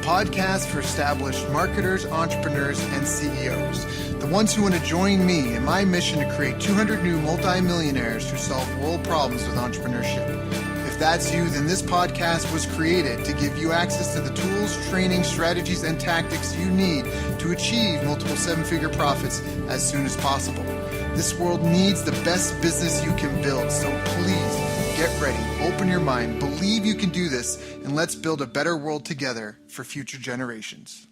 podcast for established marketers, entrepreneurs, and CEOs. The ones who want to join me in my mission to create 200 new multimillionaires who solve world problems with entrepreneurship. If that's you, then this podcast was created to give you access to the tools, training, strategies, and tactics you need to achieve multiple seven-figure profits as soon as possible. This world needs the best business you can build, so please get ready, open your mind, believe you can do this, and let's build a better world together for future generations.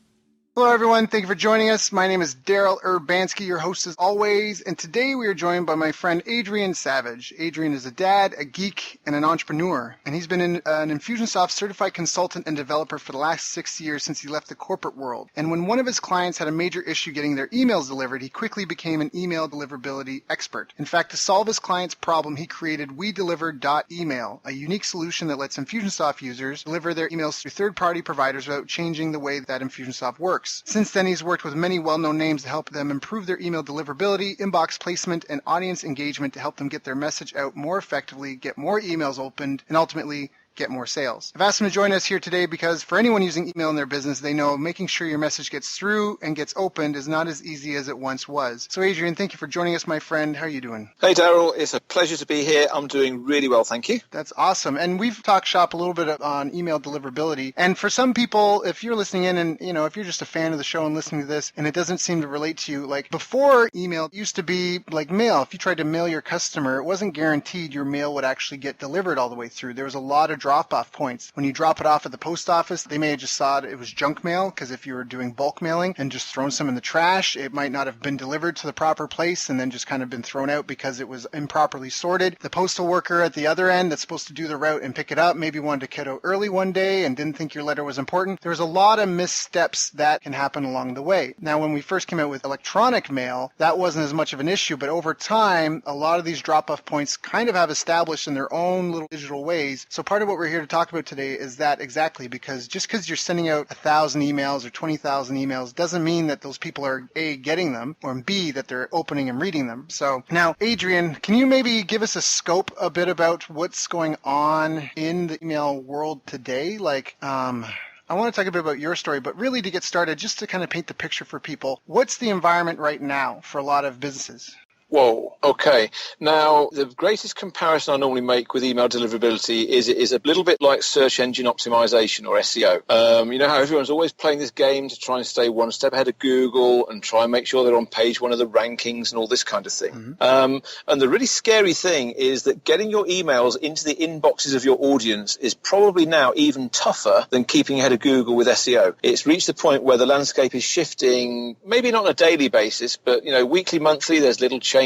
Hello, everyone. Thank you for joining us. My name is Daryl Urbanski, your host as always, and today we are joined by my friend Adrian Savage. Adrian is a dad, a geek, and an entrepreneur, and he's been an Infusionsoft certified consultant and developer for the last 6 years since he left the corporate world. And when one of his clients had a major issue getting their emails delivered, he quickly became an email deliverability expert. In fact, to solve his client's problem, he created WeDeliver.email, a unique solution that lets Infusionsoft users deliver their emails through third-party providers without changing the way that Infusionsoft works. Since then, he's worked with many well-known names to help them improve their email deliverability, inbox placement, and audience engagement to help them get their message out more effectively, get more emails opened, and ultimately get more sales. I've asked him to join us here today because for anyone using email in their business, they know making sure your message gets through and gets opened is not as easy as it once was. So Adrian, thank you for joining us, my friend. How are you doing? Hey Daryl, it's a pleasure to be here. I'm doing really well, thank you. That's awesome. And we've talked shop a little bit on email deliverability. And for some people, if you're listening in and, if you're just a fan of the show and listening to this and it doesn't seem to relate to you, like before email used to be like mail. If you tried to mail your customer, it wasn't guaranteed your mail would actually get delivered all the way through. There was a lot of drop-off points. When you drop it off at the post office, they may have just thought it was junk mail because if you were doing bulk mailing and just thrown some in the trash, it might not have been delivered to the proper place and then just kind of been thrown out because it was improperly sorted. The postal worker at the other end that's supposed to do the route and pick it up maybe wanted to get out early one day and didn't think your letter was important. There's a lot of missteps that can happen along the way. Now, when we first came out with electronic mail, that wasn't as much of an issue, but over time, a lot of these drop-off points kind of have established in their own little digital ways. So part of what we're here to talk about today is that exactly, because just because you're sending out 1,000 emails or 20,000 emails doesn't mean that those people are A, getting them, or B, that they're opening and reading them. So now, Adrian, can you maybe give us a scope a bit about what's going on in the email world today? I want to talk a bit about your story, but really to get started, just to kind of paint the picture for people, what's the environment right now for a lot of businesses? Whoa, okay. Now, the greatest comparison I normally make with email deliverability is it is a little bit like search engine optimization or SEO. You know how everyone's always playing this game to try and stay one step ahead of Google and try and make sure they're on page one of the rankings and all this kind of thing. Mm-hmm. And the really scary thing is that getting your emails into the inboxes of your audience is probably now even tougher than keeping ahead of Google with SEO. It's reached the point where the landscape is shifting, maybe not on a daily basis, but, weekly, monthly, there's little changes,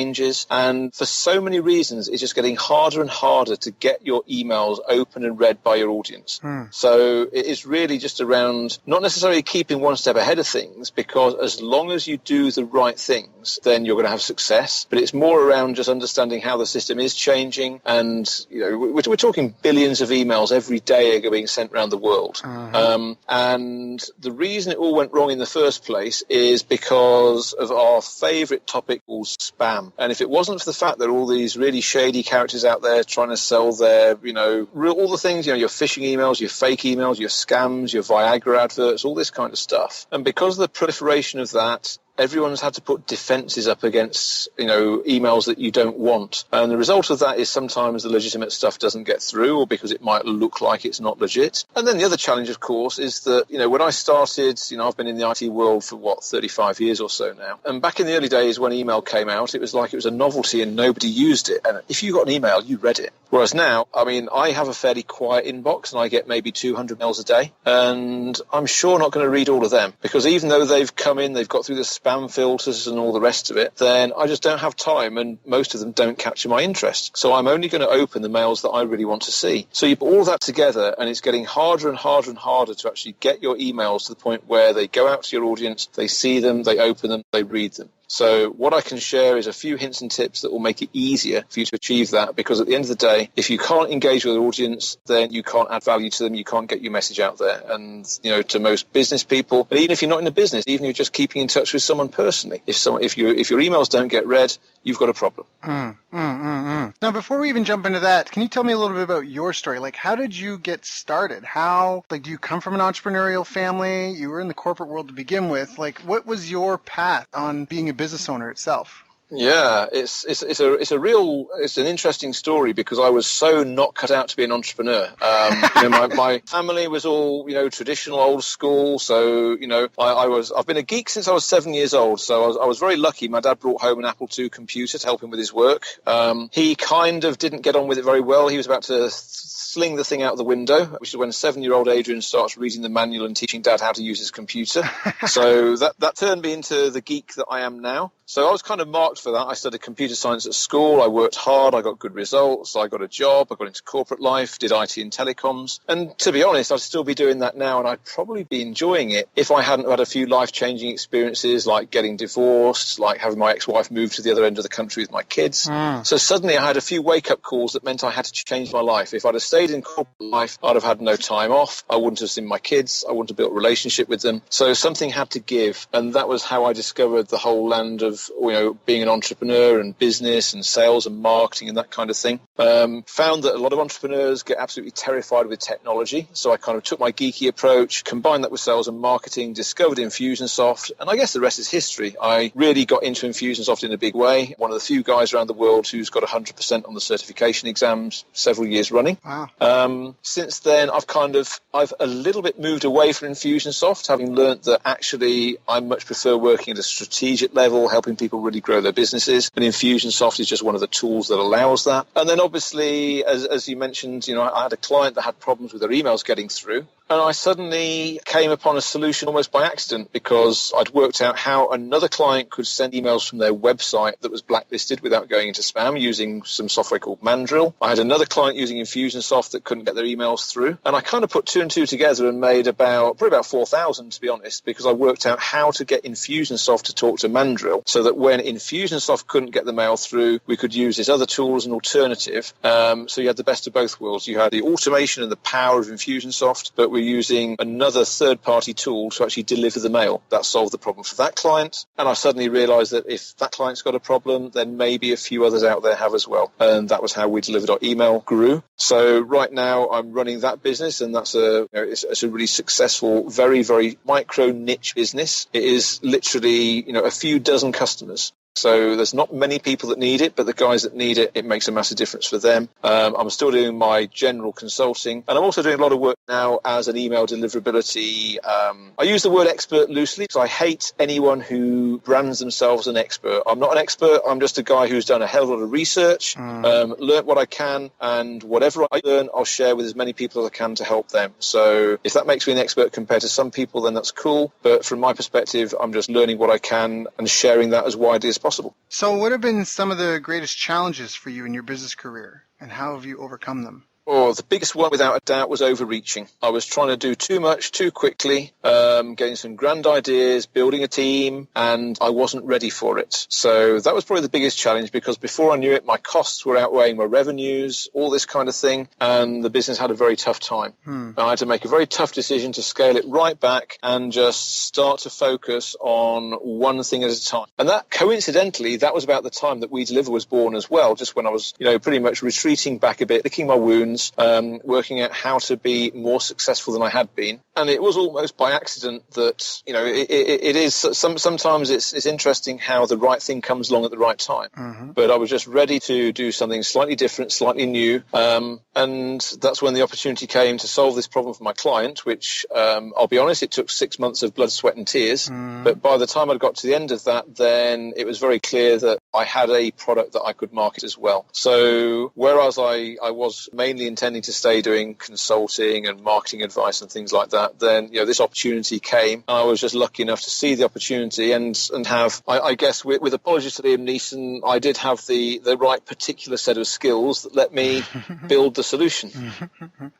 and for so many reasons it's just getting harder and harder to get your emails open and read by your audience. So it is really just around not necessarily keeping one step ahead of things, because as long as you do the right things then you're going to have success, but it's more around just understanding how the system is changing. And we're talking billions of emails every day are being sent around the world. And the reason it all went wrong in the first place is because of our favorite topic called spam. And if it wasn't for the fact that all these really shady characters out there trying to sell their, all the things, your phishing emails, your fake emails, your scams, your Viagra adverts, all this kind of stuff. And because of the proliferation of that, everyone's had to put defenses up against, emails that you don't want. And the result of that is sometimes the legitimate stuff doesn't get through, or because it might look like it's not legit. And then the other challenge, of course, is that, when I started, I've been in the IT world for 35 years or so now. And back in the early days when email came out, it was like it was a novelty and nobody used it. And if you got an email, you read it. Whereas now, I have a fairly quiet inbox and I get maybe 200 mails a day. And I'm sure not going to read all of them, because even though they've come in, they've got through the spam filters and all the rest of it, then I just don't have time, and most of them don't capture my interest. So I'm only going to open the mails that I really want to see. So you put all that together and it's getting harder and harder and harder to actually get your emails to the point where they go out to your audience, they see them, they open them, they read them. So what I can share is a few hints and tips that will make it easier for you to achieve that, because at the end of the day, if you can't engage with the audience, then you can't add value to them, you can't get your message out there. And, to most business people, and even if you're not in a business, even if you're just keeping in touch with someone personally, if your emails don't get read, you've got a problem. Now, before we even jump into that, can you tell me a little bit about your story? Like, how did you get started? Do you come from an entrepreneurial family? You were in the corporate world to begin with. Like, what was your path on being a business owner itself? Yeah, it's an interesting story, because I was so not cut out to be an entrepreneur. My family was all, traditional, old school. So, I've been a geek since I was 7 years old. So I was very lucky. My dad brought home an Apple II computer to help him with his work. He kind of didn't get on with it very well. He was about to sling the thing out the window, which is when 7-year-old Adrian starts reading the manual and teaching dad how to use his computer. So that turned me into the geek that I am now. So I was kind of marked for that. I studied computer science at school. I worked hard. I got good results. I got a job. I got into corporate life, did IT and telecoms. And to be honest, I'd still be doing that now, and I'd probably be enjoying it if I hadn't had a few life-changing experiences, like getting divorced, like having my ex-wife move to the other end of the country with my kids. So suddenly I had a few wake-up calls that meant I had to change my life. If I'd have stayed in corporate life, I'd have had no time off. I wouldn't have seen my kids. I wouldn't have built a relationship with them. So something had to give, and that was how I discovered the whole land of being an entrepreneur and business and sales and marketing and that kind of thing. Found that a lot of entrepreneurs get absolutely terrified with technology. So I kind of took my geeky approach, combined that with sales and marketing, discovered Infusionsoft, and I guess the rest is history. I really got into Infusionsoft in a big way. One of the few guys around the world who's got 100% on the certification exams several years running. Wow. Since then, I've a little bit moved away from Infusionsoft, having learned that actually I much prefer working at a strategic level, helping people really grow their businesses, and Infusionsoft is just one of the tools that allows that. And then obviously, as you mentioned, I had a client that had problems with their emails getting through, and I suddenly came upon a solution almost by accident, because I'd worked out how another client could send emails from their website that was blacklisted without going into spam using some software called Mandrill. I had another client using Infusionsoft that couldn't get their emails through, and I kind of put two and two together and made probably about 4,000, to be honest, because I worked out how to get Infusionsoft to talk to Mandrill, so that when Infusionsoft couldn't get the mail through, we could use this other tool as an alternative. So you had the best of both worlds. You had the automation and the power of Infusionsoft, but we're using another third-party tool to actually deliver the mail. That solved the problem for that client. And I suddenly realized that if that client's got a problem, then maybe a few others out there have as well. And that was how We Deliver.email grew. So right now I'm running that business, and that's it's a really successful, very, very micro niche business. It is literally, a few dozen customers. So there's not many people that need it, but the guys that need it, it makes a massive difference for them. I'm still doing my general consulting, and I'm also doing a lot of work now as an email deliverability. I use the word expert loosely, because I hate anyone who brands themselves an expert. I'm not an expert. I'm just a guy who's done a hell of a lot of research, learnt what I can, and whatever I learn, I'll share with as many people as I can to help them. So if that makes me an expert compared to some people, then that's cool. But from my perspective, I'm just learning what I can and sharing that as widely as possible. So what have been some of the greatest challenges for you in your business career, and how have you overcome them? Oh, the biggest one, without a doubt, was overreaching. I was trying to do too much too quickly, getting some grand ideas, building a team, and I wasn't ready for it. So that was probably the biggest challenge, because before I knew it, my costs were outweighing my revenues, all this kind of thing, and the business had a very tough time. I had to make a very tough decision to scale it right back and just start to focus on one thing at a time. And that, coincidentally, that was about the time that We Deliver was born as well, just when I was, pretty much retreating back a bit, licking my wounds, working out how to be more successful than I had been. And it was almost by accident that, it is sometimes it's interesting how the right thing comes along at the right time. But I was just ready to do something slightly different, slightly new. And that's when the opportunity came to solve this problem for my client, which, I'll be honest, it took 6 months of blood, sweat and tears. But by the time I'd got to the end of that, then it was very clear that I had a product that I could market as well. So whereas I was mainly intending to stay doing consulting and marketing advice and things like that, then this opportunity came, and I was just lucky enough to see the opportunity and have, I guess, with apologies to Liam Neeson, I did have the right particular set of skills that let me build the solution.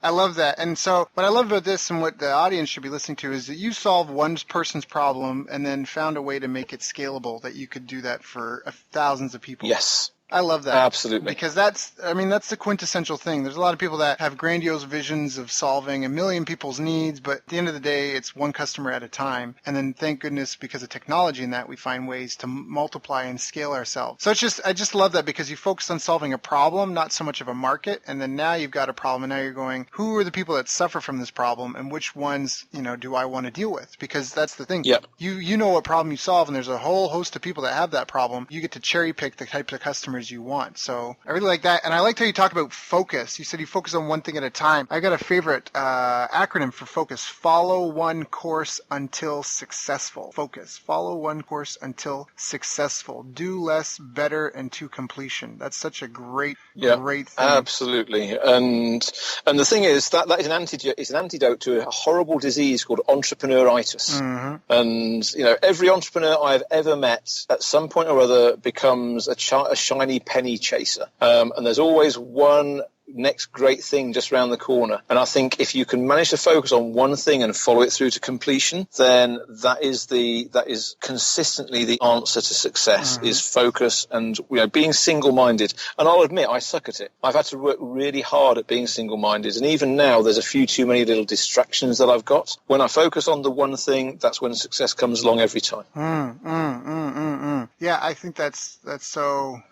I love that. And so what I love about this and what the audience should be listening to is that you solve one person's problem and then found a way to make it scalable, that you could do that for thousands of people. Yes. I love that. Absolutely. Because that's the quintessential thing. There's a lot of people that have grandiose visions of solving a million people's needs, but at the end of the day, it's one customer at a time. And then thank goodness, because of technology and that, we find ways to multiply and scale ourselves. So I just love that, because you focus on solving a problem, not so much of a market. And then now you've got a problem, and now you're going, who are the people that suffer from this problem, and which ones, do I want to deal with? Because that's the thing. Yep. You know what problem you solve, and there's a whole host of people that have that problem. You get to cherry pick the types of customers you want. So I really like that. And I liked how you talked about focus. You said you focus on one thing at a time. I got a favorite acronym for focus: follow one course until successful. Focus. Follow one course until successful. Do less, better, and to completion. That's such a great thing. Absolutely. And the thing is that is an antidote to a horrible disease called entrepreneuritis. Mm-hmm. And every entrepreneur I've ever met at some point or other becomes a shiny penny chaser. And there's always one next great thing just around the corner. And I think if you can manage to focus on one thing and follow it through to completion, then that is consistently the answer to success. Mm-hmm. Is focus and being single-minded. And I'll admit, I suck at it. I've had to work really hard at being single-minded, and even now there's a few too many little distractions that I've got. When I focus on the one thing, that's when success comes along every time. Yeah, I think that's so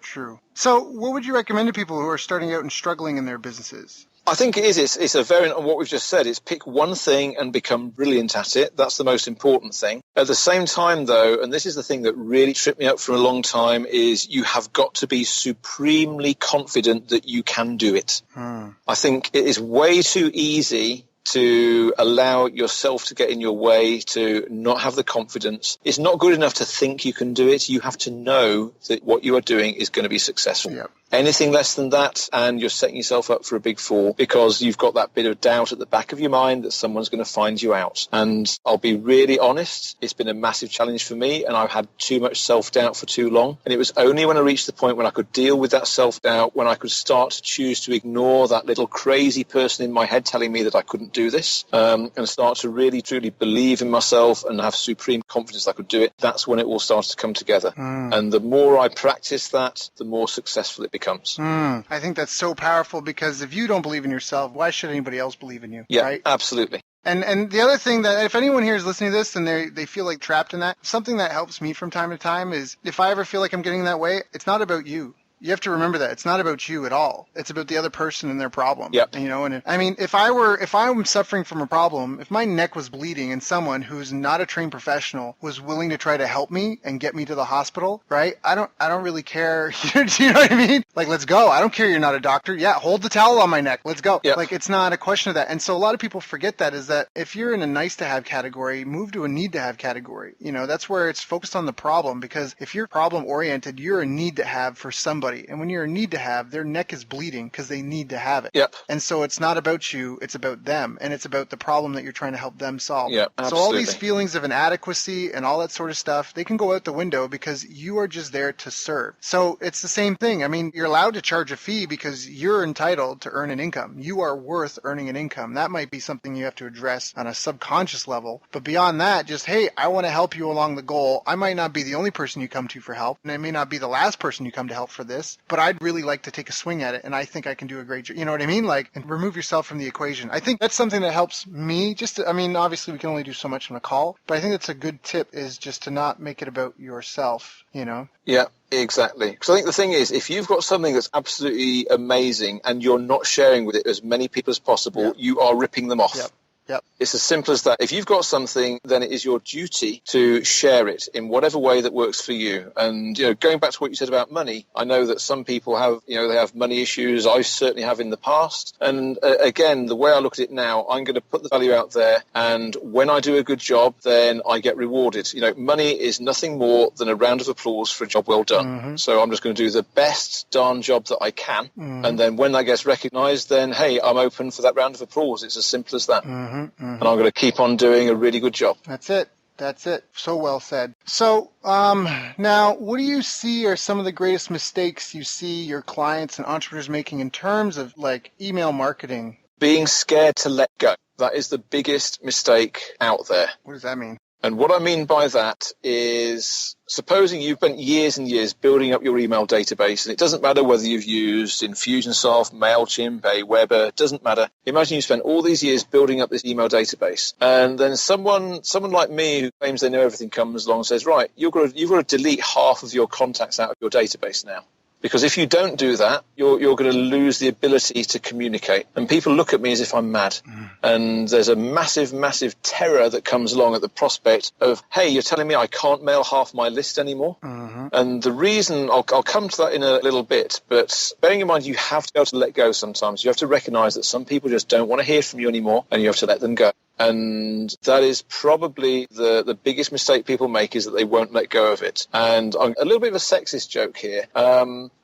true. So what would you recommend to people who are starting out and struggling in their businesses? I think it is. It's a variant on what we've just said. It's pick one thing and become brilliant at it. That's the most important thing. At the same time, though, and this is the thing that really tripped me up for a long time, is you have got to be supremely confident that you can do it. I think it is way too easy to allow yourself to get in your way, to not have the confidence. It's not good enough to think you can do it. You have to know that what you are doing is going to be successful. Yep. Anything less than that, and you're setting yourself up for a big fall, because you've got that bit of doubt at the back of your mind that someone's going to find you out. And I'll be really honest, it's been a massive challenge for me, and I've had too much self-doubt for too long. And it was only when I reached the point when I could deal with that self-doubt, when I could start to choose to ignore that little crazy person in my head telling me that I couldn't do this, and start to really, truly believe in myself and have supreme confidence I could do it. That's when it all starts to come together. And the more I practice that, the more successful it becomes. I think that's so powerful, because if you don't believe in yourself, why should anybody else believe in you? Yeah, right? Absolutely. And the other thing that, if anyone here is listening to this and they feel like trapped in that, something that helps me from time to time is, if I ever feel like I'm getting that way, it's not about you. You have to remember that it's not about you at all. It's about the other person and their problem. Yep. And I mean, if I'm suffering from a problem, if my neck was bleeding and someone who's not a trained professional was willing to try to help me and get me to the hospital, right? I don't really care. Do you know what I mean? Like, let's go. I don't care you're not a doctor. Yeah, hold the towel on my neck. Let's go. Yep. Like, it's not a question of that. And so a lot of people forget that, is that if you're in a nice to have category, move to a need to have category. That's where it's focused on the problem, because if you're problem oriented, you're a need to have for somebody. And when you're a need to have, their neck is bleeding because they need to have it. Yep. And so it's not about you, it's about them. And it's about the problem that you're trying to help them solve. Yep, so all these feelings of inadequacy and all that sort of stuff, they can go out the window, because you are just there to serve. So it's the same thing. I mean, you're allowed to charge a fee because you're entitled to earn an income. You are worth earning an income. That might be something you have to address on a subconscious level. But beyond that, just, hey, I want to help you along the goal. I might not be the only person you come to for help, and I may not be the last person you come to help for this, but I'd really like to take a swing at it, and I think I can do a great job. You know what I mean? Like, and remove yourself from the equation. I think that's something that helps me. Obviously we can only do so much on a call, but I think that's a good tip, is just to not make it about yourself, Yeah, exactly. Because I think the thing is, if you've got something that's absolutely amazing and you're not sharing with it as many people as possible, you are ripping them off. Yep. Yep. It's as simple as that. If you've got something, then it is your duty to share it in whatever way that works for you. And, going back to what you said about money, I know that some people have, they have money issues. I certainly have in the past. And again, the way I look at it now, I'm going to put the value out there. And when I do a good job, then I get rewarded. Money is nothing more than a round of applause for a job well done. Mm-hmm. So I'm just going to do the best darn job that I can. Mm-hmm. And then when that gets recognized, then, hey, I'm open for that round of applause. It's as simple as that. Mm-hmm. Mm-hmm. And I'm going to keep on doing a really good job. That's it. So well said. So now, what do you see are some of the greatest mistakes you see your clients and entrepreneurs making in terms of like email marketing? Being scared to let go. That is the biggest mistake out there. What does that mean? And what I mean by that is, supposing you've spent years and years building up your email database, and it doesn't matter whether you've used Infusionsoft, MailChimp, Aweber, it doesn't matter. Imagine you spent all these years building up this email database, and then someone like me who claims they know everything comes along and says, right, you've got to delete half of your contacts out of your database now. Because if you don't do that, you're going to lose the ability to communicate. And people look at me as if I'm mad. Mm. And there's a massive, massive terror that comes along at the prospect of, hey, you're telling me I can't mail half my list anymore? Mm-hmm. And the reason, I'll come to that in a little bit, but bearing in mind you have to be able to let go sometimes. You have to recognize that some people just don't want to hear from you anymore, and you have to let them go. And that is probably the biggest mistake people make, is that they won't let go of it. And I'm a little bit of a sexist joke here.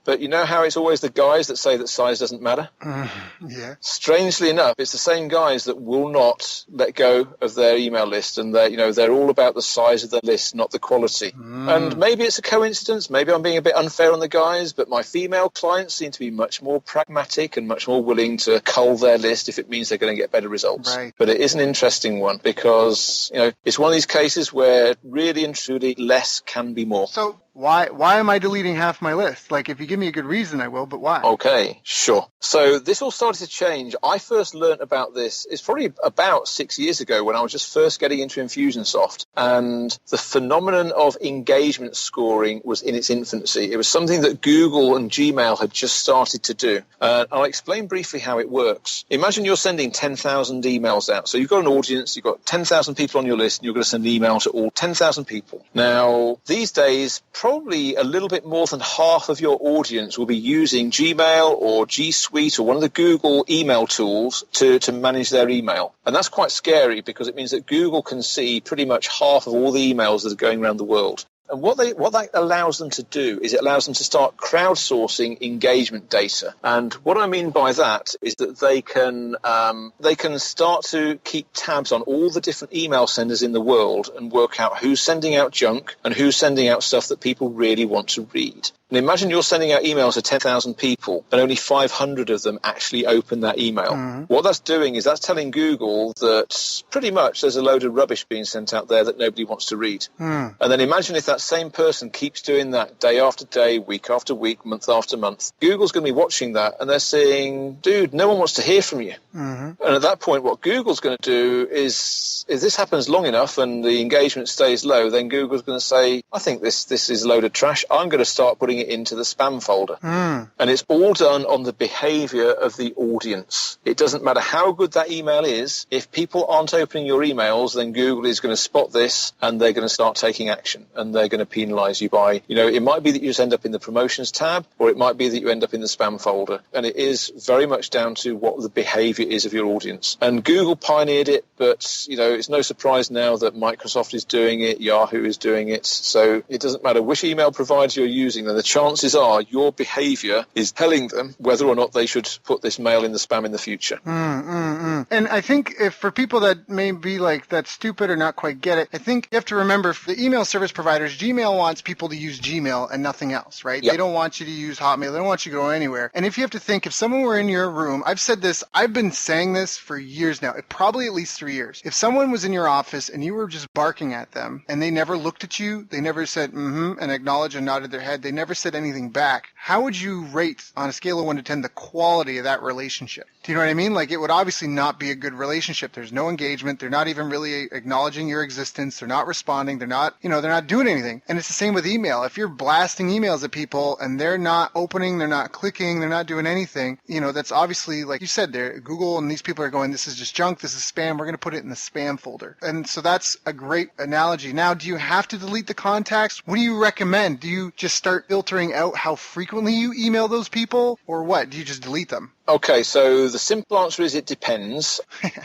But you know how it's always the guys that say that size doesn't matter? Yeah. Strangely enough, it's the same guys that will not let go of their email list, and they're all about the size of their list, not the quality. And maybe it's a coincidence. Maybe I'm being a bit unfair on the guys, but my female clients seem to be much more pragmatic and much more willing to cull their list if it means they're going to get better results. Right. But it is an interesting one, because it's one of these cases where really and truly less can be more. So why am I deleting half my list? Like, if you give me a good reason, I will, but why? Okay, sure. So this all started to change. I first learned about this, it's probably about 6 years ago, when I was just first getting into Infusionsoft, and the phenomenon of engagement scoring was in its infancy. It was something that Google and Gmail had just started to do. I'll explain briefly how it works. Imagine you're sending 10,000 emails out. So you've got an audience, you've got 10,000 people on your list, and you're going to send an email to all 10,000 people. Now, these days, probably a little bit more than half of your audience will be using Gmail or G Suite or one of the Google email tools to manage their email. And that's quite scary, because it means that Google can see pretty much half of all the emails that are going around the world. And what that allows them to do is it allows them to start crowdsourcing engagement data. And what I mean by that is that they can start to keep tabs on all the different email senders in the world and work out who's sending out junk and who's sending out stuff that people really want to read. And imagine you're sending out emails to 10,000 people and only 500 of them actually open that email. Mm-hmm. What that's doing is that's telling Google that pretty much there's a load of rubbish being sent out there that nobody wants to read. And then imagine if that same person keeps doing that day after day, week after week, month after month. Google's going to be watching that, and they're saying, dude, no one wants to hear from you. Mm-hmm. And at that point, what Google's going to do is, if this happens long enough and the engagement stays low, then Google's going to say, I think this is a load of trash. I'm going to start putting it into the spam folder. And it's all done on the behavior of the audience. It doesn't matter how good that email is. If people aren't opening your emails, then Google is going to spot this, and they're going to start taking action, and they're going to penalize you by, it might be that you just end up in the promotions tab, or it might be that you end up in the spam folder. And it is very much down to what the behavior is of your audience. And Google pioneered it, but, it's no surprise now that Microsoft is doing it, Yahoo is doing it. So it doesn't matter which email provider you're using, then the chances are your behavior is telling them whether or not they should put this mail in the spam in the future. And I think if for people that may be like that stupid or not quite get it, I think you have to remember, for the email service providers, Gmail wants people to use Gmail and nothing else, right? Yep. They don't want you to use Hotmail. They don't want you to go anywhere. And if you have to think, if someone were in your room, I've said this, I've been saying this for years now, probably at least 3 years. If someone was in your office and you were just barking at them and they never looked at you, they never said and acknowledged and nodded their head, they never said anything back, how would you rate on a scale of 1 to 10 the quality of that relationship? Do you know what I mean? Like, it would obviously not be a good relationship. There's no engagement. They're not even really acknowledging your existence. They're not responding. They're not doing anything. And it's the same with email. If you're blasting emails at people and they're not opening, they're not clicking, they're not doing anything, that's obviously, like you said, there, Google and these people are going, this is just junk, this is spam, we're going to put it in the spam folder. And so that's a great analogy. Now, do you have to delete the contacts? What do you recommend? Do you just start filtering out how frequently you email those people, or what? Do you just delete them? Okay, so the simple answer is it depends.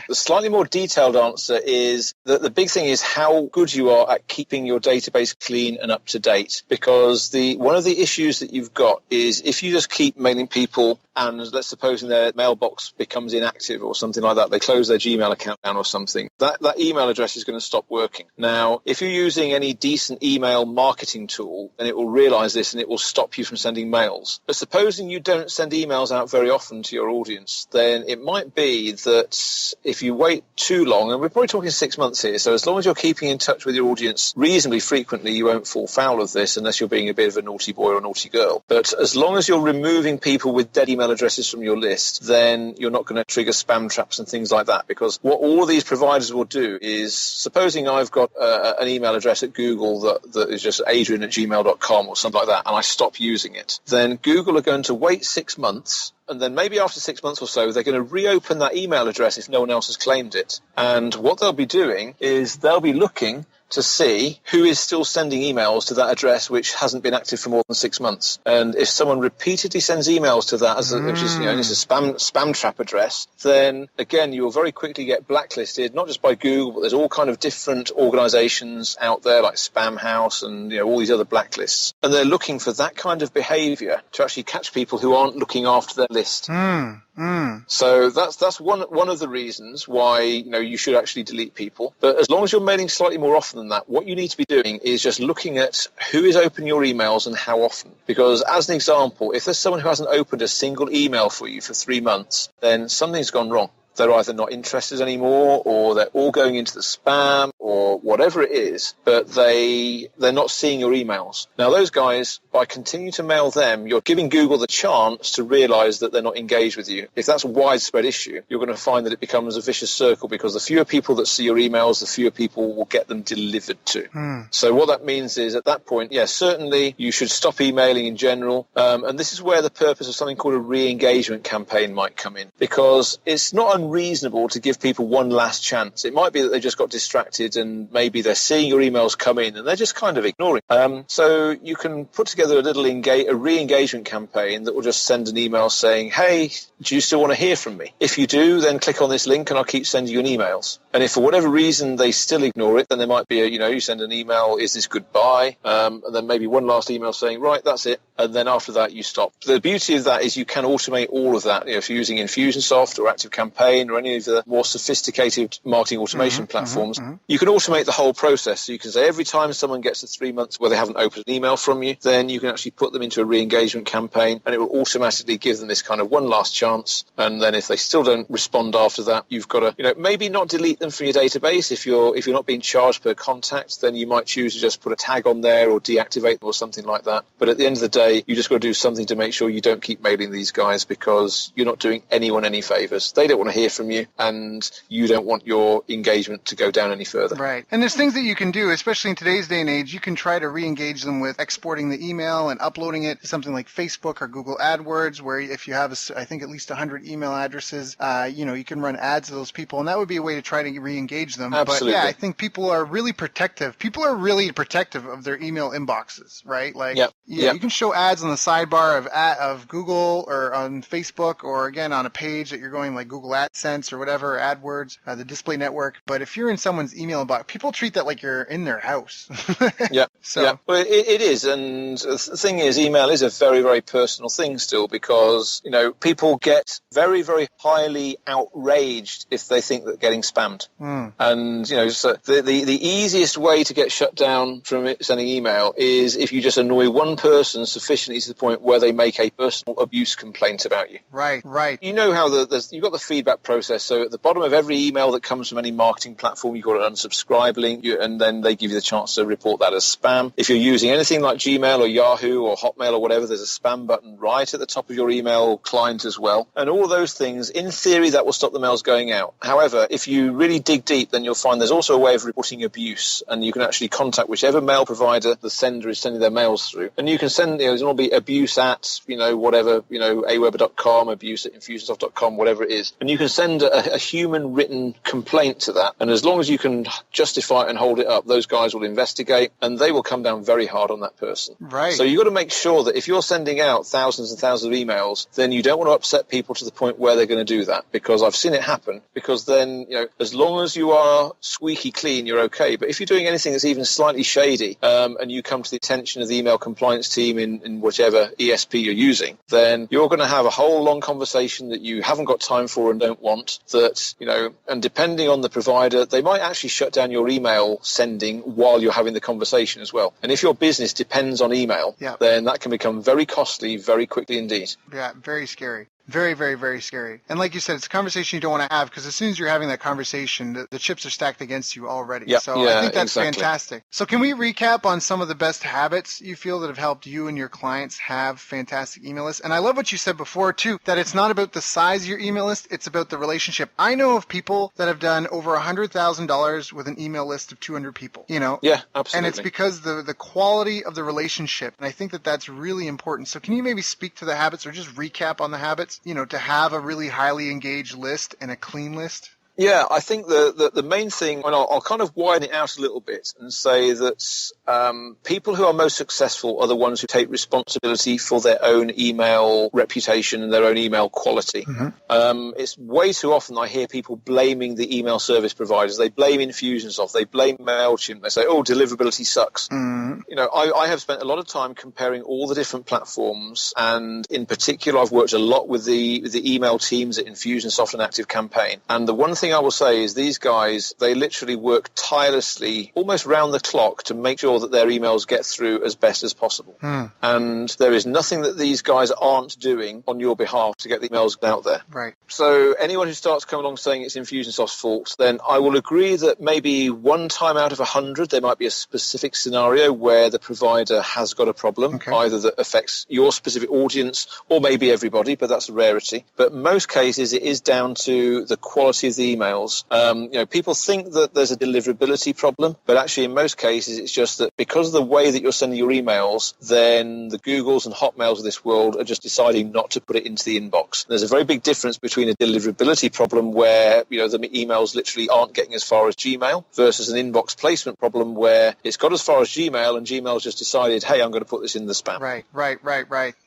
The slightly more detailed answer is that the big thing is how good you are at keeping your database clean and up to date. Because one of the issues that you've got is if you just keep mailing people and let's suppose their mailbox becomes inactive or something like that, they close their Gmail account down or something, that email address is going to stop working. Now, if you're using any decent email marketing tool, then it will realize this and it will stop you from sending mails. But supposing you don't send emails out very often to your audience, then it might be that if you wait too long, and we're probably talking 6 months here, so as long as you're keeping in touch with your audience reasonably frequently, you won't fall foul of this unless you're being a bit of a naughty boy or a naughty girl. But as long as you're removing people with dead email addresses from your list, then you're not going to trigger spam traps and things like that, because what all of these providers will do is, supposing I've got an email address at Google that is just adrian@gmail.com or something like that, and I stop using it, then Google are going to wait 6 months, and then maybe after 6 months or so, they're going to reopen that email address if no one else has claimed it. And what they'll be doing is they'll be looking to see who is still sending emails to that address which hasn't been active for more than 6 months. And if someone repeatedly sends emails to that, which is it's a spam trap address, then again you will very quickly get blacklisted, not just by Google, but there's all kind of different organizations out there like Spam House and all these other blacklists. And they're looking for that kind of behavior to actually catch people who aren't looking after their list. So that's one of the reasons why you should actually delete people. But as long as you're mailing slightly more often than that, what you need to be doing is just looking at who is opening your emails and how often. Because as an example, if there's someone who hasn't opened a single email for you for 3 months, then something's gone wrong. They're either not interested anymore, or they're all going into the spam, or whatever it is, but they're not seeing your emails. Now, those guys, by continuing to mail them, you're giving Google the chance to realize that they're not engaged with you. If that's a widespread issue, you're going to find that it becomes a vicious circle, because the fewer people that see your emails, the fewer people will get them delivered to. So what that means is, at that point, yes, certainly you should stop emailing in general. And this is where the purpose of something called a re-engagement campaign might come in, because it's not unreasonable to give people one last chance. It might be that they just got distracted and maybe they're seeing your emails come in and they're just kind of ignoring. So you can put together a re-engagement campaign that will just send an email saying, hey, do you still want to hear from me? If you do, then click on this link and I'll keep sending you an emails. And if for whatever reason they still ignore it, then there might be you send an email, is this goodbye? And then maybe one last email saying, right, that's it. And then after that, you stop. The beauty of that is you can automate all of that. If you're using Infusionsoft or ActiveCampaign or any of the more sophisticated marketing automation platforms, you can automate the whole process. So you can say every time someone gets to 3 months where they haven't opened an email from you, then you can actually put them into a re-engagement campaign, and it will automatically give them this kind of one last chance. And then if they still don't respond after that, you've got to, maybe not delete them from your database. If you're not being charged per contact, then you might choose to just put a tag on there or deactivate them or something like that. But at the end of the day, you just got to do something to make sure you don't keep mailing these guys, because you're not doing anyone any favors. They don't want to hear from you, and you don't want your engagement to go down any further. Right. And there's things that you can do, especially in today's day and age. You can try to re-engage them with exporting the email and uploading it to something like Facebook or Google AdWords, where if you have, I think, at least 100 email addresses, you can run ads to those people, and that would be a way to try to re-engage them. Absolutely. But yeah, I think people are really protective. People are really protective of their email inboxes, right? Like, you can show ads on the sidebar of Google or on Facebook, or again on a page that you're going like Google AdSense or whatever, AdWords, the display network. But if you're in someone's email inbox, people treat that like you're in their house. Well, it is. And the thing is, email is a very, very personal thing still, because, people get very, very highly outraged if they think that getting spammed. And, so the easiest way to get shut down from sending email is if you just annoy one person sufficiently to the point where they make a personal abuse complaint about you. Right, right. You know how you've got the feedback process. So at the bottom of every email that comes from any marketing platform, you've got an unsubscribe link, and then they give you the chance to report that as spam. If you're using anything like Gmail or Yahoo or Hotmail or whatever, there's a spam button right at the top of your email client as well. And all of those things, in theory, that will stop the mails going out. However, if you really dig deep, then you'll find there's also a way of reporting abuse, and you can actually contact whichever mail provider the sender is sending their mails through. And you can send, it'll be abuse at, whatever, aweber.com, abuse at infusionsoft.com, whatever it is. And you can send a human written complaint to that. And as long as you can justify it and hold it up, those guys will investigate, and they will come down very hard on that person. Right. So you've got to make sure that if you're sending out thousands and thousands of emails, then you don't want to upset people to the point where they're going to do that, because I've seen it happen. Because then, as long as you are squeaky clean, you're okay. But if you're doing anything that's even slightly shady, and you come to the attention of the email compliance team in whichever ESP you're using, then you're going to have a whole long conversation that you haven't got time for and don't want. And depending on the provider, they might actually shut down your email sending while you're having the conversation as well. And if your business depends on email, then that can become very costly very quickly indeed. Yeah, very scary. Very, very, very scary. And like you said, it's a conversation you don't want to have, because as soon as you're having that conversation, the chips are stacked against you already. Yeah, so I think that's fantastic. So can we recap on some of the best habits you feel that have helped you and your clients have fantastic email lists? And I love what you said before, too, that it's not about the size of your email list, it's about the relationship. I know of people that have done over $100,000 with an email list of 200 people, Yeah, absolutely. And it's because the quality of the relationship. And I think that that's really important. So can you maybe speak to the habits, or just recap on the habits? To have a really highly engaged list and a clean list? Yeah, I think the main thing, and I'll kind of widen it out a little bit and say that people who are most successful are the ones who take responsibility for their own email reputation and their own email quality. Mm-hmm. It's way too often I hear people blaming the email service providers. They blame Infusionsoft, they blame MailChimp, they say, deliverability sucks. Mm-hmm. I have spent a lot of time comparing all the different platforms, and in particular I've worked a lot with the email teams at Infusionsoft and ActiveCampaign. And the one thing I will say is these guys, they literally work tirelessly, almost round the clock, to make sure that their emails get through as best as possible. And there is nothing that these guys aren't doing on your behalf to get the emails out there. Right. So anyone who starts coming along saying it's Infusionsoft's fault, then I will agree that maybe one time out of 100 there might be a specific scenario where the provider has got a problem, either that affects your specific audience or maybe everybody, but that's a rarity. But most cases it is down to the quality of the emails. People think that there's a deliverability problem, but actually in most cases it's just that because of the way that you're sending your emails, then the Googles and Hotmails of this world are just deciding not to put it into the inbox. There's a very big difference between a deliverability problem where the emails literally aren't getting as far as Gmail versus an inbox placement problem where it's got as far as Gmail and Gmail's just decided, hey, I'm going to put this in the spam. Right.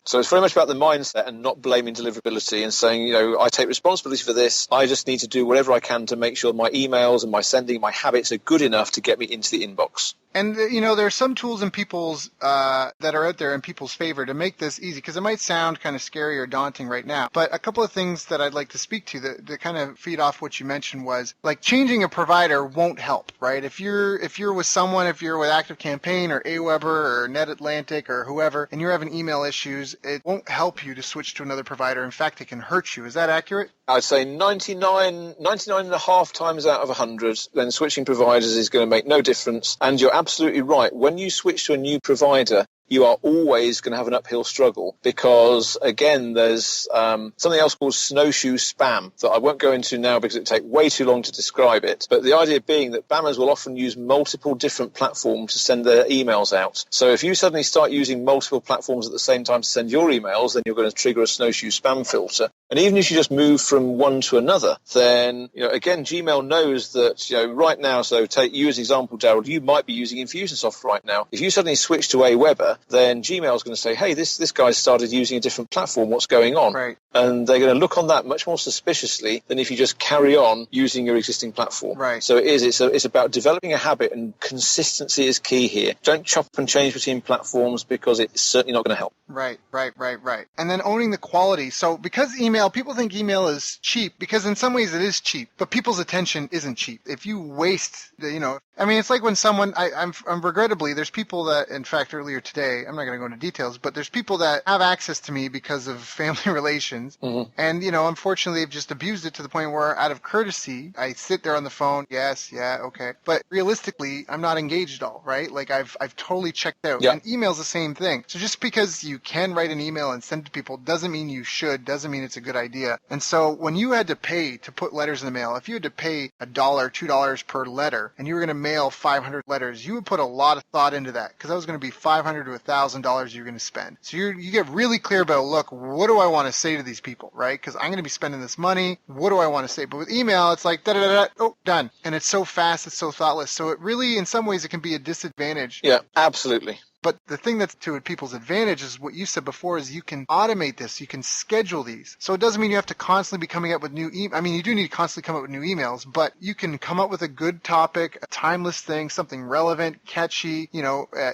So it's very much about the mindset and not blaming deliverability and saying, I take responsibility for this. I just need to do whatever I can to make sure my emails and my sending, my habits are good enough to get me into the inbox. And, there are some tools in people's that are out there in people's favor to make this easy, because it might sound kind of scary or daunting right now. But a couple of things that I'd like to speak to that kind of feed off what you mentioned was, like, changing a provider won't help, right? If you're with someone, if you're with ActiveCampaign or Aweber or NetAtlantic or whoever, and you're having email issues, it won't help you to switch to another provider. In fact, it can hurt you. Is that accurate? I'd say 99 and a half times out of 100, then switching providers is going to make no difference. And you're absolutely right. When you switch to a new provider, you are always going to have an uphill struggle because, again, there's something else called Snowshoe Spam that I won't go into now because it would take way too long to describe it. But the idea being that spammers will often use multiple different platforms to send their emails out. So if you suddenly start using multiple platforms at the same time to send your emails, then you're going to trigger a Snowshoe Spam filter. And even if you just move from one to another, then, again, Gmail knows that, right now, so take you as an example, Daryl, you might be using Infusionsoft right now. If you suddenly switch to Aweber, then Gmail is going to say, hey, this guy's started using a different platform. What's going on? Right. And they're going to look on that much more suspiciously than if you just carry on using your existing platform. Right. So it's about developing a habit, and consistency is key here. Don't chop and change between platforms because it's certainly not going to help. Right. And then owning the quality. So because people think email is cheap, because in some ways it is cheap, but people's attention isn't cheap. If you waste, I mean, it's like when I'm regrettably, there's people that, in fact, earlier today, I'm not going to go into details, but there's people that have access to me because of family relations. Mm-hmm. And, unfortunately, they've just abused it to the point where, out of courtesy, I sit there on the phone. Yes, yeah, okay. But realistically, I'm not engaged at all, right? Like, I've totally checked out. Yep. And email's the same thing. So just because you can write an email and send it to people doesn't mean you should, doesn't mean it's a good idea. And so when you had to pay to put letters in the mail, if you had to pay $1, $2 per letter, and you were going to mail 500 letters, you would put a lot of thought into that, because that was going to be $500 to $1,000 you're going to spend. So you get really clear about, look, what do I want to say to these people, right? Because I'm going to be spending this money. What do I want to say? But with email, it's like, da-da-da-da, oh, done. And it's so fast, it's so thoughtless. So it really, in some ways, it can be a disadvantage. Yeah, absolutely. But the thing that's to people's advantage is what you said before, is you can automate this. You can schedule these. So it doesn't mean you have to constantly be coming up with new I mean, you do need to constantly come up with new emails, but you can come up with a good topic, a timeless thing, something relevant, catchy,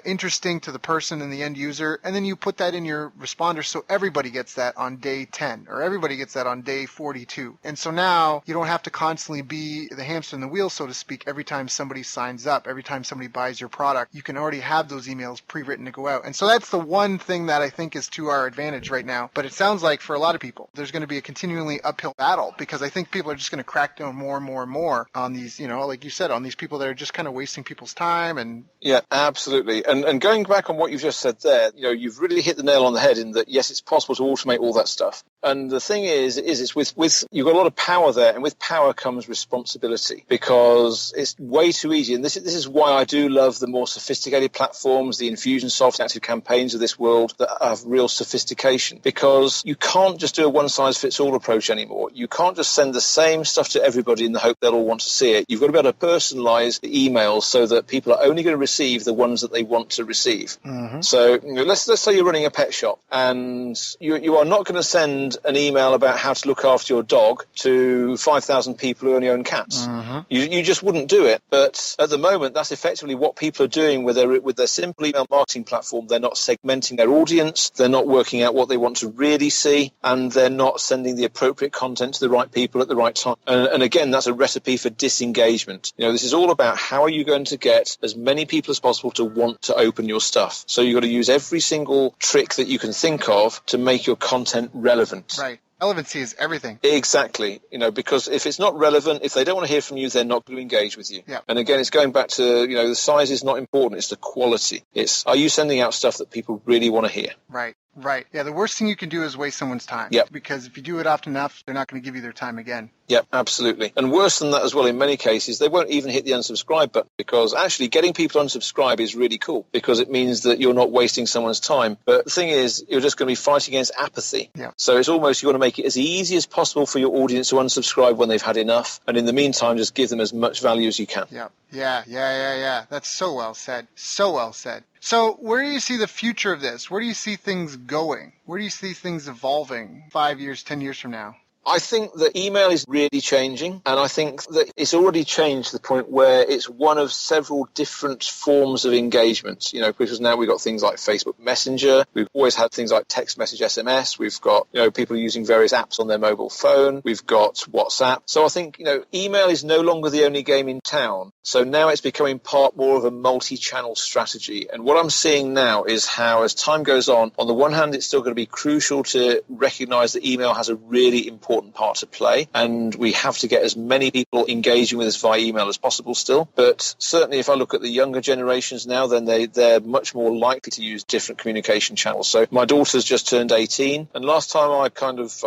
interesting to the person and the end user. And then you put that in your responder so everybody gets that on day 10 or everybody gets that on day 42. And so now you don't have to constantly be the hamster in the wheel, so to speak, every time somebody signs up, every time somebody buys your product. You can already have those emails pre-written to go out. And so that's the one thing that I think is to our advantage right now. But it sounds like for a lot of people, there's going to be a continually uphill battle, because I think people are just going to crack down more and more and more on these, like you said, on these people that are just kind of wasting people's time. And yeah, absolutely. And going back on what you've just said there, you've really hit the nail on the head in that, yes, it's possible to automate all that stuff. And the thing is it's with you've got a lot of power there, and with power comes responsibility, because it's way too easy. And this is why I do love the more sophisticated platforms, the Infusionsoft Active Campaigns of this world that have real sophistication, because you can't just do a one-size-fits-all approach anymore. You can't just send the same stuff to everybody in the hope they'll all want to see it. You've got to be able to personalize the emails so that people are only going to receive the ones that they want to receive. Mm-hmm. So let's say you're running a pet shop, and you are not going to send an email about how to look after your dog to 5,000 people who only own cats. Mm-hmm. You just wouldn't do it. But at the moment, that's effectively what people are doing with their simple email marketing platform. They're not segmenting their audience, they're not working out what they want to really see, and they're not sending the appropriate content to the right people at the right time. And again, that's a recipe for disengagement. This is all about how are you going to get as many people as possible to want to open your stuff. So you've got to use every single trick that you can think of to make your content relevant. Right. Relevancy is everything. Exactly. Because if it's not relevant, if they don't want to hear from you, they're not going to engage with you. Yeah. And again, it's going back to, the size is not important. It's the quality. It's, are you sending out stuff that people really want to hear? Right. Right. Yeah, the worst thing you can do is waste someone's time. Yep. Because if you do it often enough, they're not going to give you their time again. Yep, absolutely. And worse than that as well, in many cases, they won't even hit the unsubscribe button, because actually getting people to unsubscribe is really cool, because it means that you're not wasting someone's time. But the thing is, you're just going to be fighting against apathy. Yeah. So it's almost, you want to make it as easy as possible for your audience to unsubscribe when they've had enough. And in the meantime, just give them as much value as you can. Yeah. Yeah. That's so well said. So well said. So where do you see the future of this? Where do you see things going? Where do you see things evolving 5 years, 10 years from now? I think that email is really changing, and I think that it's already changed to the point where it's one of several different forms of engagement, because now we've got things like Facebook Messenger, we've always had things like text message SMS, we've got, people using various apps on their mobile phone, we've got WhatsApp. So I think, email is no longer the only game in town. So now it's becoming part more of a multi-channel strategy. And what I'm seeing now is how, as time goes on the one hand, it's still going to be crucial to recognize that email has a really important part to play, and we have to get as many people engaging with us via email as possible still. But certainly if I look at the younger generations now, then they're much more likely to use different communication channels. So my daughter's just turned 18, and last time I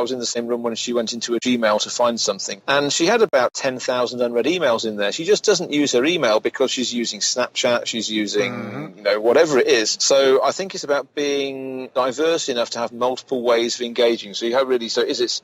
was in the same room when she went into a Gmail to find something, and she had about 10,000 unread emails in there. She just doesn't use her email because she's using Snapchat, she's using whatever it is. So I think it's about being diverse enough to have multiple ways of engaging. So you have really,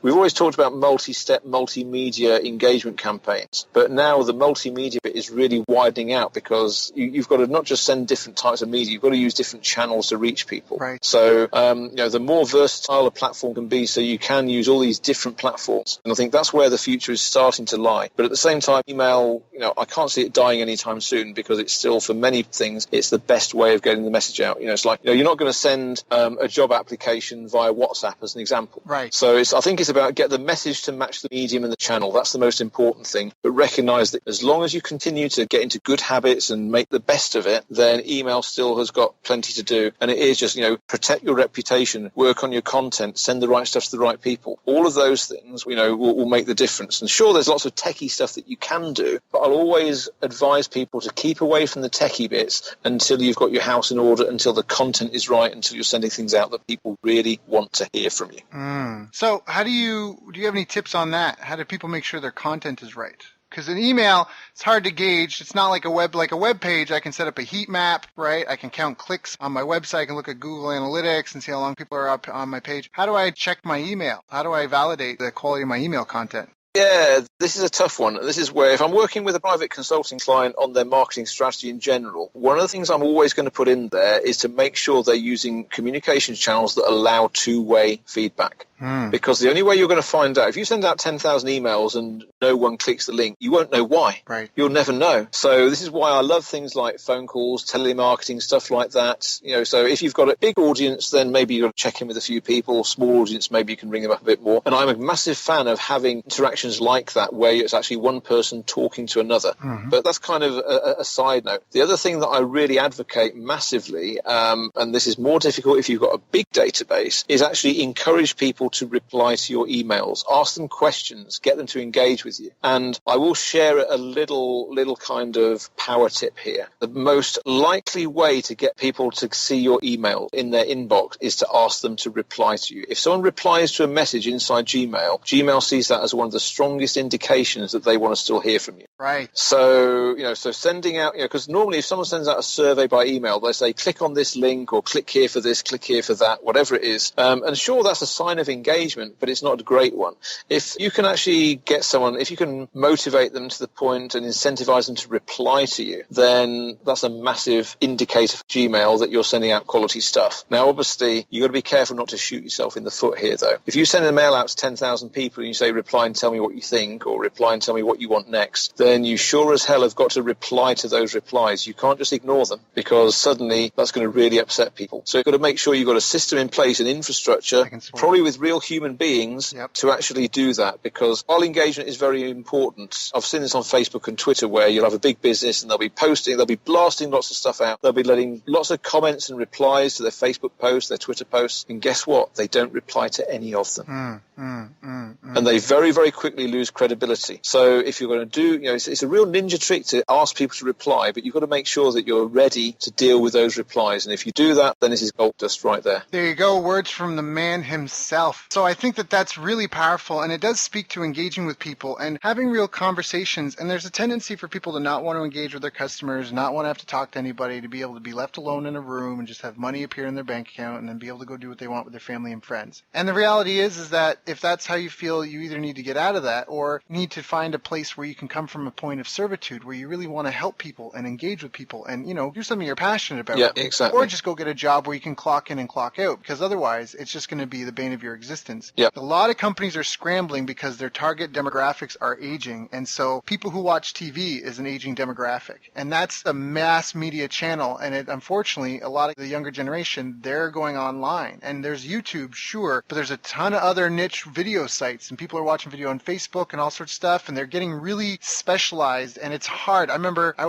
we've always talked about multi-step, multimedia engagement campaigns, but now the multimedia bit is really widening out, because you've got to not just send different types of media, you've got to use different channels to reach people. Right. So, the more versatile a platform can be, so you can use all these different platforms. And I think that's where the future is starting to lie. But at the same time, email, I can't see it dying anytime soon, because it's still, for many things, it's the best way of getting the message out. It's like, you're not going to send a job application via WhatsApp as an example. Right. So I think it's about get the message to match the medium and the channel. That's the most important thing. But recognize that as long as you continue to get into good habits and make the best of it, then email still has got plenty to do. And it is just, protect your reputation, work on your content, send the right stuff to the right people. All of those things, will make the difference. And sure, there's lots of techie stuff that you can do, but I'll always advise people to keep away from the techie bits until you've got your house in order, until the content is right, until you're sending things out that people really want to hear from you. So how do you have any tips on that? How do people make sure their content is right? Because an email, it's hard to gauge. It's not like a web page. I can set up a heat map, right? I can count clicks on my website. I can look at Google Analytics and see how long people are up on my page. How do I check my email? How do I validate the quality of my email content? Yeah, this is a tough one. This is where if I'm working with a private consulting client on their marketing strategy in general, one of the things I'm always going to put in there is to make sure they're using communications channels that allow two-way feedback. Because the only way you're going to find out, if you send out 10,000 emails and no one clicks the link, you won't know why. Right. You'll never know. So this is why I love things like phone calls, telemarketing, stuff like that. So if you've got a big audience, then maybe you've got to check in with a few people. Small audience, maybe you can ring them up a bit more. And I'm a massive fan of having interactions like that where it's actually one person talking to another. But that's kind of a side note. The other thing that I really advocate massively, and this is more difficult if you've got a big database, is actually encourage people to reply to your emails. Ask them questions, get them to engage with you. And I will share a little kind of power tip here. The most likely way to get people to see your email in their inbox is to ask them to reply to you. If someone replies to a message inside Gmail, Gmail sees that as one of the strongest indications that they want to still hear from you. Right. So, so sending out, because normally if someone sends out a survey by email, they say, click on this link or click here for this, click here for that, whatever it is. And sure, that's a sign of engagement, but it's not a great one. If you can actually get someone, if you can motivate them to the point and incentivize them to reply to you, then that's a massive indicator for Gmail that you're sending out quality stuff. Now, obviously, you've got to be careful not to shoot yourself in the foot here, though. If you send a mail out to 10,000 people and you say, reply and tell me what you think, or reply and tell me what you want next, then you sure as hell have got to reply to those replies. You can't just ignore them, because suddenly that's going to really upset people. So you've got to make sure you've got a system in place, an infrastructure, probably with real human beings, to actually do that, because while engagement is very important, I've seen this on Facebook and Twitter where you'll have a big business and they'll be posting, they'll be blasting lots of stuff out, they'll be letting lots of comments and replies to their Facebook posts, their Twitter posts, and guess what? They don't reply to any of them. And they very, very quickly lose credibility. So if you're going to do, it's a real ninja trick to ask people to reply, but you've got to make sure that you're ready to deal with those replies. And if you do that, then this is gold dust right there. There you go, words from the man himself. So I think that that's really powerful, and it does speak to engaging with people and having real conversations. And there's a tendency for people to not want to engage with their customers, not want to have to talk to anybody, to be able to be left alone in a room and just have money appear in their bank account and then be able to go do what they want with their family and friends. And the reality is that if that's how you feel, you either need to get out of that or need to find a place where you can come from a point of servitude where you really want to help people and engage with people and, do something you're passionate about. Yeah, exactly. Or just go get a job where you can clock in and clock out, because otherwise it's just going to be the bane of your existence. Yeah. A lot of companies are scrambling because their target demographics are aging. And so people who watch TV is an aging demographic. And that's a mass media channel. And unfortunately, a lot of the younger generation, they're going online. And there's YouTube, sure, but there's a ton of other niche video sites. And people are watching video on Facebook and all sorts of stuff. And they're getting really specialized. And it's hard. I remember I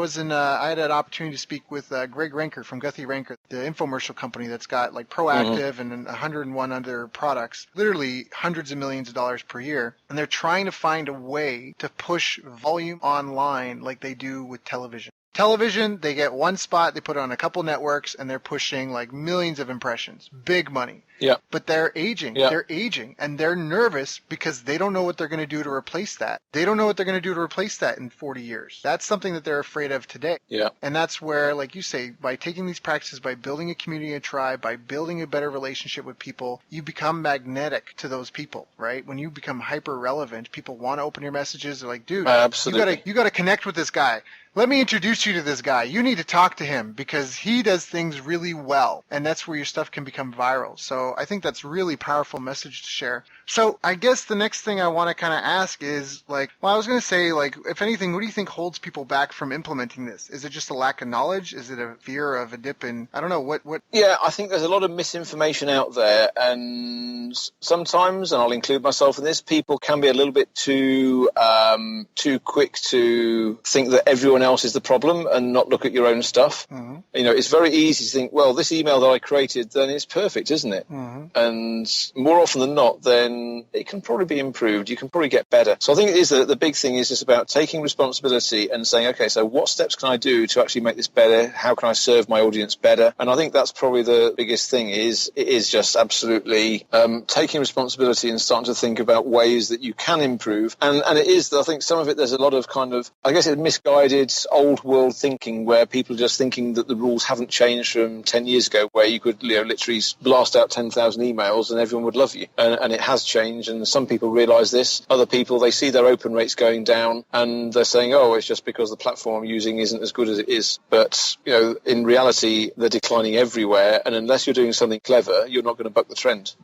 had an opportunity to speak with Greg Ranker from Guthy Ranker, the infomercial company that's got like Proactive and 101 other products, literally hundreds of millions of dollars per year. And they're trying to find a way to push volume online like they do with television. Television, they get one spot, they put it on a couple networks, and they're pushing like millions of impressions. Big money. Yeah. But they're aging. Yeah. They're aging. And they're nervous because they don't know what they're going to do to replace that. They don't know what they're going to do to replace that in 40 years. That's something that they're afraid of today. Yeah. And that's where, like you say, by taking these practices, by building a community, a tribe, by building a better relationship with people, you become magnetic to those people, right? When you become hyper relevant, people want to open your messages. They're like, dude, absolutely. You got to connect with this guy. Let me introduce you to this guy. You need to talk to him because he does things really well. And that's where your stuff can become viral. So So I think that's really powerful message to share. So I guess the next thing I want to kind of ask is I was going to say, if anything, what do you think holds people back from implementing this? Is it just a lack of knowledge? Is it a fear of a dip in, I don't know, what? Yeah, I think there's a lot of misinformation out there, and sometimes, and I'll include myself in this, people can be a little bit too quick to think that everyone else is the problem and not look at your own stuff. Mm-hmm. It's very easy to think, well, this email that I created, then it's perfect, isn't it? Mm-hmm. And more often than not, then it can probably be improved. You can probably get better. So I think it is the big thing is just about taking responsibility and saying, okay, so what steps can I do to actually make this better? How can I serve my audience better? And I think that's probably the biggest thing is just absolutely taking responsibility and starting to think about ways that you can improve. And it is, I think some of it, there's a lot of kind of, I guess it's misguided old world thinking where people are just thinking that the rules haven't changed from 10 years ago where you could literally blast out 10,000 emails and everyone would love you. And it has changed, and some people realise this. Other people, they see their open rates going down and they're saying, oh, it's just because the platform I'm using isn't as good as it is. But, in reality, they're declining everywhere, and unless you're doing something clever, you're not going to buck the trend.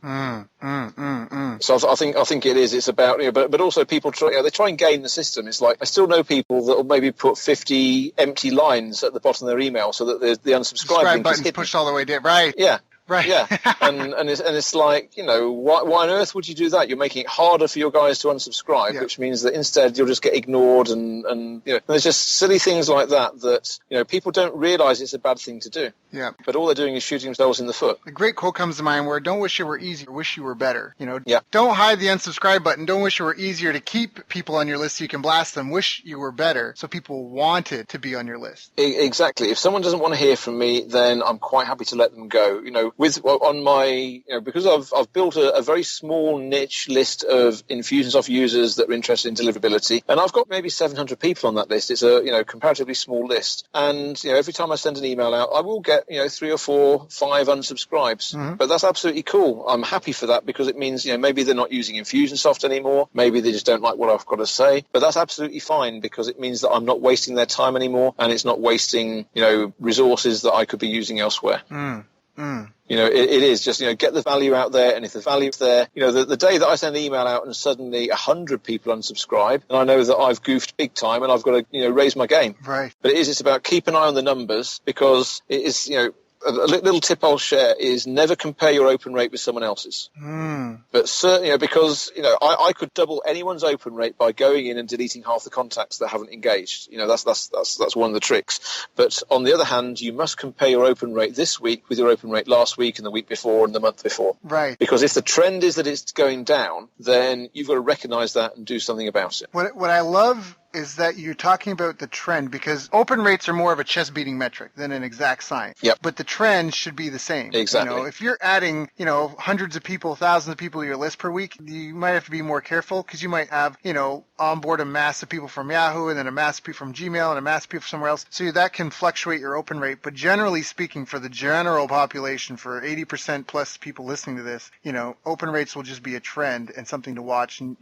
So I think it is. It's about, but also people try, they try and game the system. It's like, I still know people that will maybe put 50 empty lines at the bottom of their email so that the unsubscribe link button's pushed all the way down. Right. Yeah. Right. Yeah, and it's like, why on earth would you do that? You're making it harder for your guys to unsubscribe, which means that instead you'll just get ignored, and there's just silly things like that people don't realise it's a bad thing to do. Yeah. But all they're doing is shooting themselves in the foot. A great quote comes to mind where don't wish it were easier, wish you were better. Yeah. Don't hide the unsubscribe button. Don't wish it were easier to keep people on your list so you can blast them. Wish you were better so people wanted to be on your list. Exactly. If someone doesn't want to hear from me, then I'm quite happy to let them go. On my, because I've built a very small niche list of Infusionsoft users that are interested in deliverability, and I've got maybe 700 people on that list. It's a comparatively small list, and every time I send an email out, I will get 3 or 4, 5 unsubscribes. Mm-hmm. But that's absolutely cool. I'm happy for that because it means maybe they're not using Infusionsoft anymore. Maybe they just don't like what I've got to say. But that's absolutely fine because it means that I'm not wasting their time anymore, and it's not wasting resources that I could be using elsewhere. It is just, get the value out there, and if the value's there, the day that I send an email out and suddenly 100 people unsubscribe, and I know that I've goofed big time and I've got to, raise my game. Right. But it's about keep an eye on the numbers because it is, a little tip I'll share is never compare your open rate with someone else's. But certainly, because I could double anyone's open rate by going in and deleting half the contacts that haven't engaged. That's one of the tricks. But on the other hand, you must compare your open rate this week with your open rate last week and the week before and the month before. Right. Because if the trend is that it's going down, then you've got to recognise that and do something about it. What I love is that you're talking about the trend because open rates are more of a chest beating metric than an exact science. Yep. But the trend should be the same. Exactly. If you're adding, hundreds of people, thousands of people to your list per week, you might have to be more careful because you might have, onboard a mass of people from Yahoo and then a mass of people from Gmail and a mass of people from somewhere else. So that can fluctuate your open rate. But generally speaking, for the general population, for 80% plus people listening to this, open rates will just be a trend and something to watch and,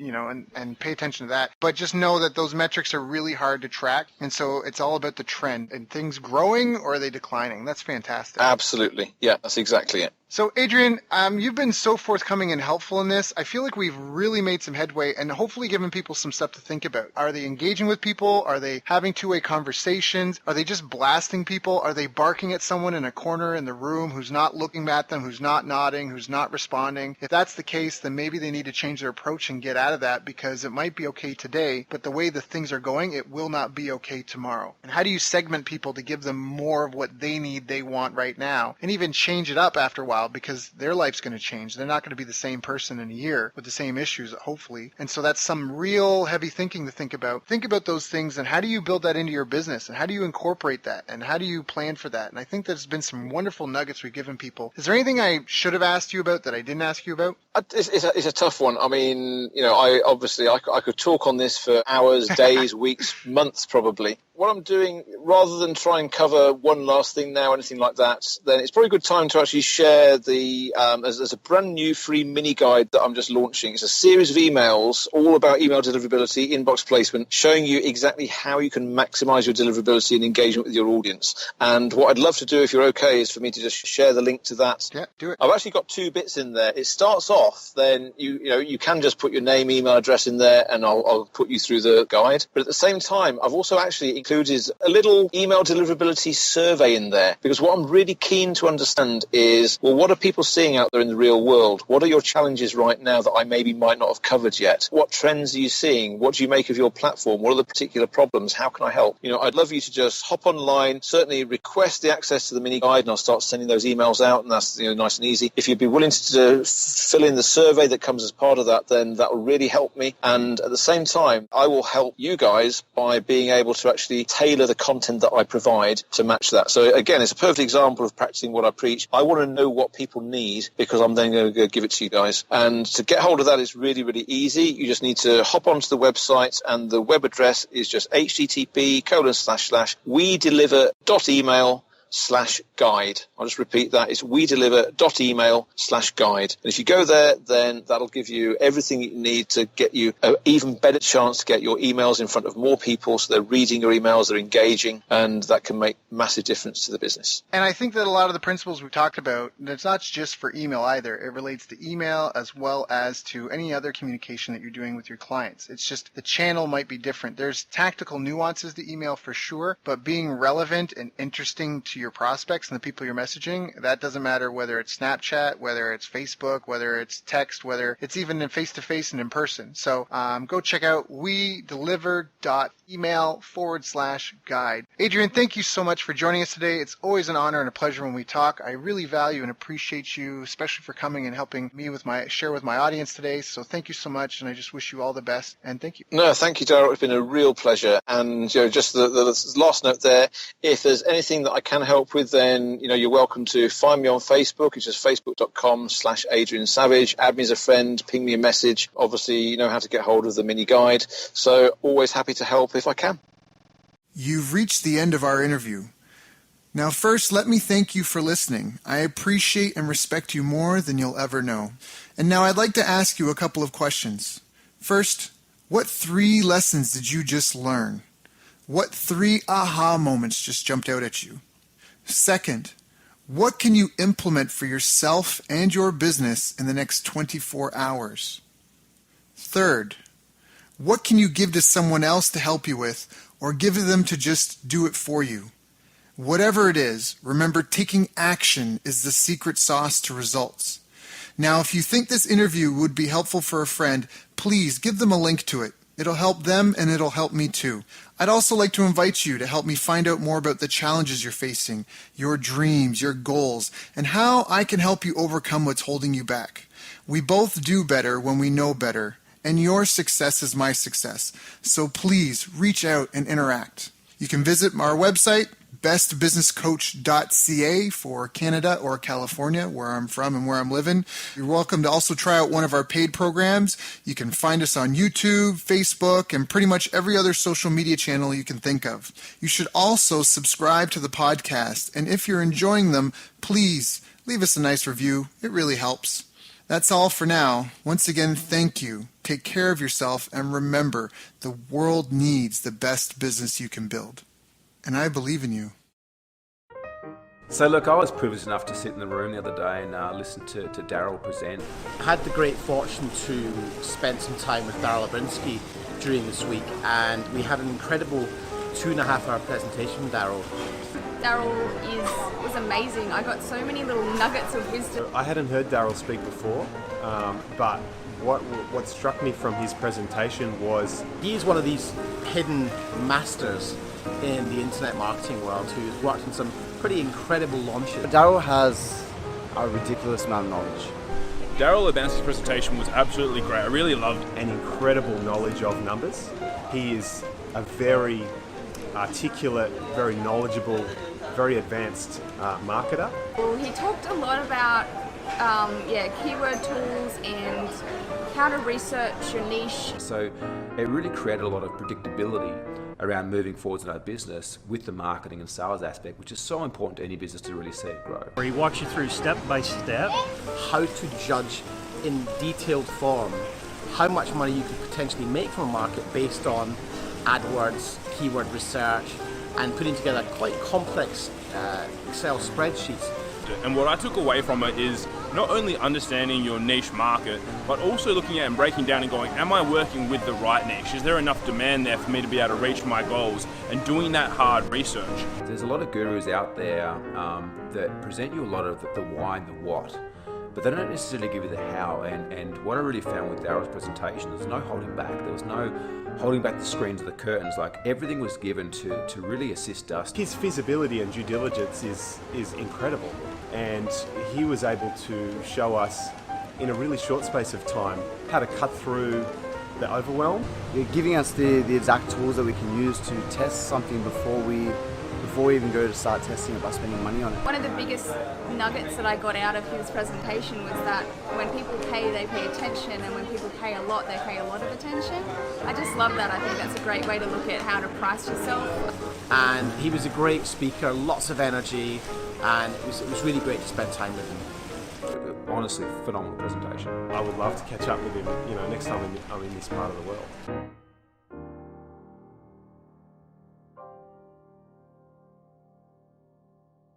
and pay attention to that. But just know that those metrics are really hard to track. And so it's all about the trend. And things growing or are they declining? That's fantastic. Absolutely. Yeah, that's exactly it. So, Adrian, you've been so forthcoming and helpful in this. I feel like we've really made some headway and hopefully given people some stuff to think about. Are they engaging with people? Are they having two-way conversations? Are they just blasting people? Are they barking at someone in a corner in the room who's not looking at them, who's not nodding, who's not responding? If that's the case, then maybe they need to change their approach and get out of that because it might be okay today, but the way the things are going, it will not be okay tomorrow. And how do you segment people to give them more of what they need, they want right now, and even change it up after a while? Because their life's going to change. They're not going to be the same person in a year with the same issues, hopefully. And so that's some real heavy thinking to think about. Think about those things and how do you build that into your business and how do you incorporate that and how do you plan for that? And I think there's been some wonderful nuggets we've given people. Is there anything I should have asked you about that I didn't ask you about? It's a tough one. I mean, I could talk on this for hours, days, weeks, months probably. What I'm doing, rather than try and cover one last thing now, anything like that, then it's probably a good time to actually share share there's a brand new free mini guide that I'm just launching. It's a series of emails all about email deliverability, inbox placement, showing you exactly how you can maximize your deliverability and engagement with your audience. And what I'd love to do, if you're okay, is for me to just share the link to that. Yeah, do it. I've actually got 2 bits in there. It starts off, then you can just put your name, email address in there, and I'll put you through the guide. But at the same time, I've also actually included a little email deliverability survey in there, because what I'm really keen to understand is, well, what are people seeing out there in the real world? What are your challenges right now that I maybe might not have covered yet? What trends are you seeing? What do you make of your platform? What are the particular problems? How can I help? I'd love you to just hop online, certainly request the access to the mini guide, and I'll start sending those emails out, and that's nice and easy. If you'd be willing to fill in the survey that comes as part of that, then that will really help me. And at the same time, I will help you guys by being able to actually tailor the content that I provide to match that. So again, it's a perfect example of practicing what I preach. I want to know what people need, because I'm then going to give it to you guys. And to get hold of that is really, really easy. You just need to hop onto the website, and the web address is just http://wedeliver.email/guide. I'll just repeat that. It's wedeliver.email/guide. And if you go there, then that'll give you everything you need to get you an even better chance to get your emails in front of more people, so they're reading your emails, they're engaging, and that can make massive difference to the business. And I think that a lot of the principles we talked about, it's not just for email either. It relates to email as well as to any other communication that you're doing with your clients. It's just the channel might be different. There's tactical nuances to email for sure, but being relevant and interesting to your prospects and the people you're messaging, that doesn't matter whether it's Snapchat, whether it's Facebook, whether it's text, whether it's even in face-to-face and in person. So go check out wedeliver.email/guide. Adrian, thank you so much for joining us today. It's always an honor and a pleasure when we talk. I really value and appreciate you, especially for coming and helping me share with my audience today. So thank you so much, and I just wish you all the best, and thank you. No, thank you, Daryl. It's been a real pleasure. And just the last note there, if there's anything that I can help with, then you're welcome to find me on Facebook. It's just facebook.com/Adrian Savage. Add me as a friend, ping me a message. Obviously, you know how to get hold of the mini guide. So always happy to help if I can. You've reached the end of our interview. Now, first, let me thank you for listening. I appreciate and respect you more than you'll ever know. And now I'd like to ask you a couple of questions. First, what 3 lessons did you just learn? What 3 aha moments just jumped out at you? Second, what can you implement for yourself and your business in the next 24 hours? Third, what can you give to someone else to help you with, or give them to just do it for you? Whatever it is, remember, taking action is the secret sauce to results. Now, if you think this interview would be helpful for a friend, please give them a link to it. It'll help them, and it'll help me too. I'd also like to invite you to help me find out more about the challenges you're facing, your dreams, your goals, and how I can help you overcome what's holding you back. We both do better when we know better, and your success is my success. So please reach out and interact. You can visit our website, bestbusinesscoach.ca for Canada or California, where I'm from and where I'm living. You're welcome to also try out one of our paid programs. You can find us on YouTube, Facebook, and pretty much every other social media channel you can think of. You should also subscribe to the podcast, and if you're enjoying them, please leave us a nice review. It really helps. That's all for now. Once again, thank you. Take care of yourself, and remember, the world needs the best business you can build. And I believe in you. So look, I was privileged enough to sit in the room the other day and listen to Daryl present. I had the great fortune to spend some time with Daryl Abrinsky during this week, and we had an incredible 2.5-hour presentation from Daryl. Daryl was amazing. I got so many little nuggets of wisdom. I hadn't heard Daryl speak before, but what struck me from his presentation was He's one of these hidden masters in the internet marketing world who's worked on some pretty incredible launches. Daryl has a ridiculous amount of knowledge. Daryl Abrinsky's presentation was absolutely great. I really loved an incredible knowledge of numbers. He is a very articulate, very knowledgeable, very advanced marketer. Well, he talked a lot about keyword tools and how to research your niche. So it really created a lot of predictability around moving forwards in our business with the marketing and sales aspect, which is so important to any business to really see it grow. Where he walks you through step by step How to judge in detailed form how much money you could potentially make from a market based on AdWords, keyword research, and putting together quite complex Excel spreadsheets. And what I took away from it is not only understanding your niche market, but also looking at and breaking down and going, am I working with the right niche? Is there enough demand there for me to be able to reach my goals? And doing that hard research. There's a lot of gurus out there that present you a lot of the why and the what, but they don't necessarily give you the how. And what I really found with Daryl's presentation, there's no holding back. There was no holding back the screens or the curtains. Like, everything was given to really assist us. His feasibility and due diligence is incredible, and he was able to show us in a really short space of time how to cut through the overwhelm. You're giving us the exact tools that we can use to test something before we even go to start testing it by spending money on it. One of the biggest nuggets that I got out of his presentation was that when people pay, they pay attention, and when people pay a lot, they pay a lot of attention. I just love that. I think that's a great way to look at how to price yourself. And he was a great speaker, lots of energy, and it was really great to spend time with him. Honestly, phenomenal presentation. I would love to catch up with him, next time I'm in this part of the world.